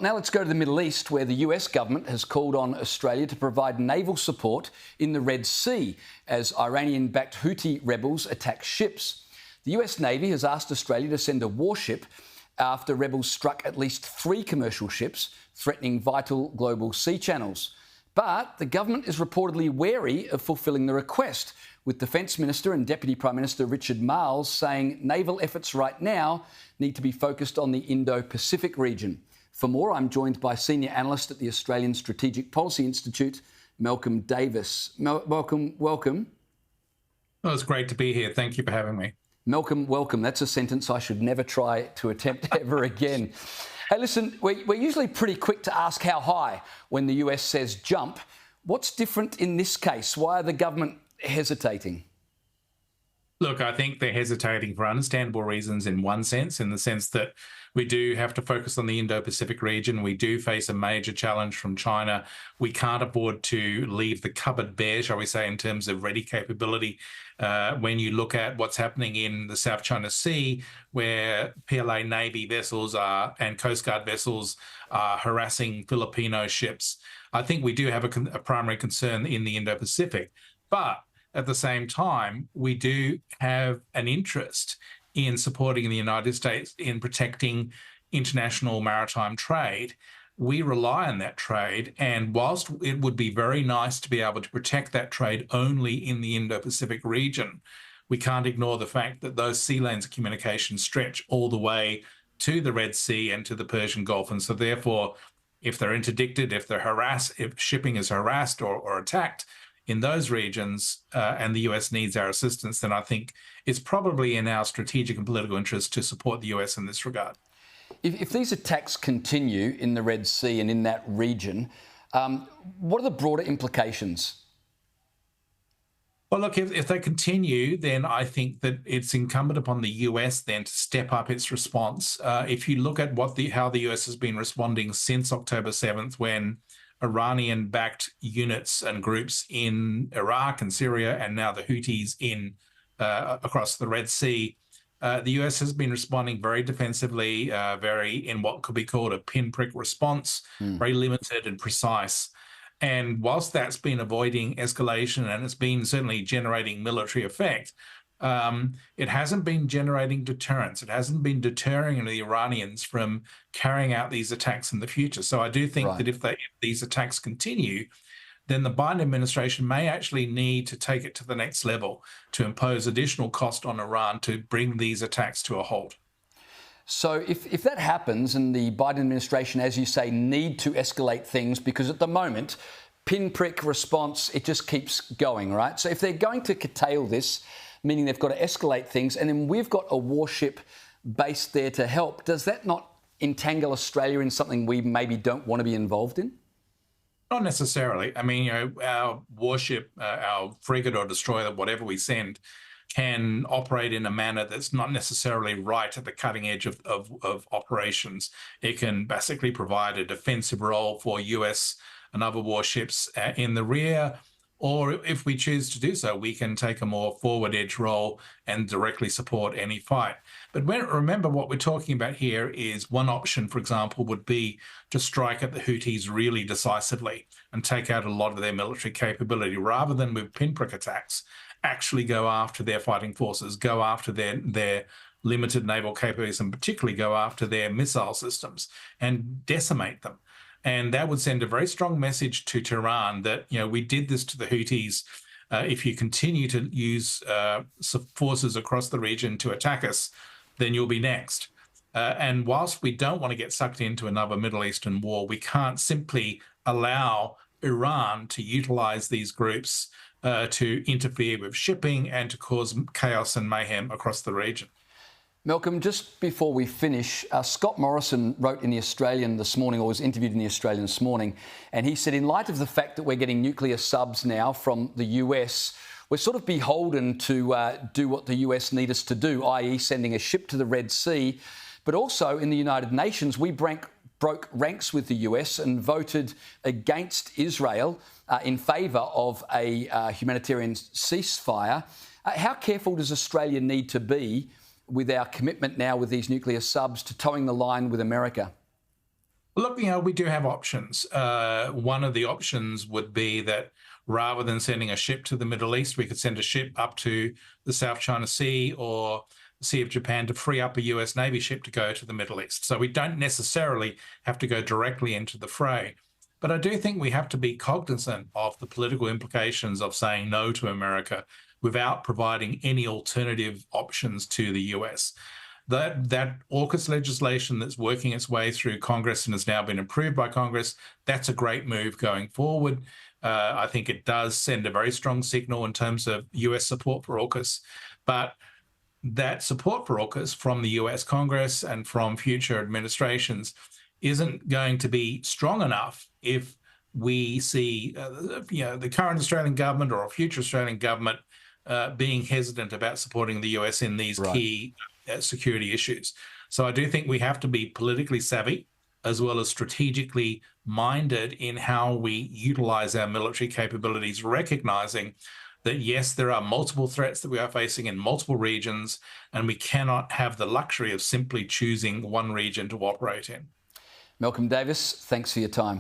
Now let's go to the Middle East, where the US government has called on Australia to provide naval support in the Red Sea as Iranian-backed Houthi rebels attack ships. The US Navy has asked Australia to send a warship after rebels struck at least 3 commercial ships, threatening vital global sea channels. But the government is reportedly wary of fulfilling the request, with Defence Minister and Deputy Prime Minister Richard Marles saying naval efforts right now need to be focused on the Indo-Pacific region. For more, I'm joined by Senior Analyst at the Australian Strategic Policy Institute, Malcolm Davis. Welcome. Oh, it's great to be here. Thank you for having me. Malcolm, welcome. That's a sentence I should never try to attempt ever again. Hey, listen, we're usually pretty quick to ask how high when the US says jump. What's different in this case? Why are the government hesitating? Look, I think they're hesitating for understandable reasons in one sense, in the sense that we do have to focus on the Indo-Pacific region. We do face a major challenge from China. We can't afford to leave the cupboard bare, shall we say, in terms of ready capability. When you look at what's happening in the South China Sea, where PLA Navy vessels and coastguard vessels are harassing Filipino ships, I think we do have a primary concern in the Indo-Pacific. But at the same time, we do have an interest in supporting the United States in protecting international maritime trade. We rely on that trade, and whilst it would be very nice to be able to protect that trade only in the Indo-Pacific region, we can't ignore the fact that those sea lanes of communication stretch all the way to the Red Sea and to the Persian Gulf. And so therefore, if they're interdicted, if shipping is harassed or attacked in those regions, and the US needs our assistance, then I think it's probably in our strategic and political interest to support the US in this regard. If these attacks continue in the Red Sea and in that region, what are the broader implications? Well, look, if they continue, then I think that it's incumbent upon the US then to step up its response. If you look at how the US has been responding since October 7th, when Iranian-backed units and groups in Iraq and Syria, and now the Houthis across the Red Sea, the US has been responding very defensively, very in what could be called a pinprick response, very limited and precise. And whilst that's been avoiding escalation and it's been certainly generating military effect, it hasn't been generating deterrence. It hasn't been deterring the Iranians from carrying out these attacks in the future. So I do think that if these attacks continue, then the Biden administration may actually need to take it to the next level to impose additional cost on Iran to bring these attacks to a halt. So if that happens and the Biden administration, as you say, need to escalate things, because at the moment, pinprick response, it just keeps going, right? So if they're going to curtail this, meaning they've got to escalate things, and then we've got a warship based there to help, does that not entangle Australia in something we maybe don't want to be involved in? Not necessarily. I mean, our warship, our frigate or destroyer, whatever we send, can operate in a manner that's not necessarily right at the cutting edge of operations. It can basically provide a defensive role for US and other warships in the rear, or if we choose to do so, we can take a more forward edge role and directly support any fight. But remember, what we're talking about here is one option, for example, would be to strike at the Houthis really decisively and take out a lot of their military capability, rather than with pinprick attacks, actually go after their fighting forces, go after their limited naval capabilities, and particularly go after their missile systems and decimate them. And that would send a very strong message to Tehran that, we did this to the Houthis. If you continue to use forces across the region to attack us, then you'll be next. And whilst we don't want to get sucked into another Middle Eastern war, we can't simply allow Iran to utilize these groups to interfere with shipping and to cause chaos and mayhem across the region. Malcolm, just before we finish, Scott Morrison wrote in The Australian this morning, or was interviewed in The Australian this morning, and he said, in light of the fact that we're getting nuclear subs now from the US, we're sort of beholden to do what the US need us to do, i.e. sending a ship to the Red Sea. But also in the United Nations, we broke ranks with the US and voted against Israel in favour of a humanitarian ceasefire. How careful does Australia need to be with our commitment now with these nuclear subs to towing the line with America? Look, we do have options. One of the options would be that rather than sending a ship to the Middle East, we could send a ship up to the South China Sea or the Sea of Japan to free up a US Navy ship to go to the Middle East. So we don't necessarily have to go directly into the fray. But I do think we have to be cognizant of the political implications of saying no to America without providing any alternative options to the US. That AUKUS legislation that's working its way through Congress and has now been approved by Congress, that's a great move going forward. I think it does send a very strong signal in terms of US support for AUKUS. But that support for AUKUS from the US Congress and from future administrations isn't going to be strong enough if we see the current Australian government or a future Australian government being hesitant about supporting the US in these key security issues. So I do think we have to be politically savvy as well as strategically minded in how we utilize our military capabilities, recognizing that, yes, there are multiple threats that we are facing in multiple regions, and we cannot have the luxury of simply choosing one region to operate in. Malcolm Davis, thanks for your time.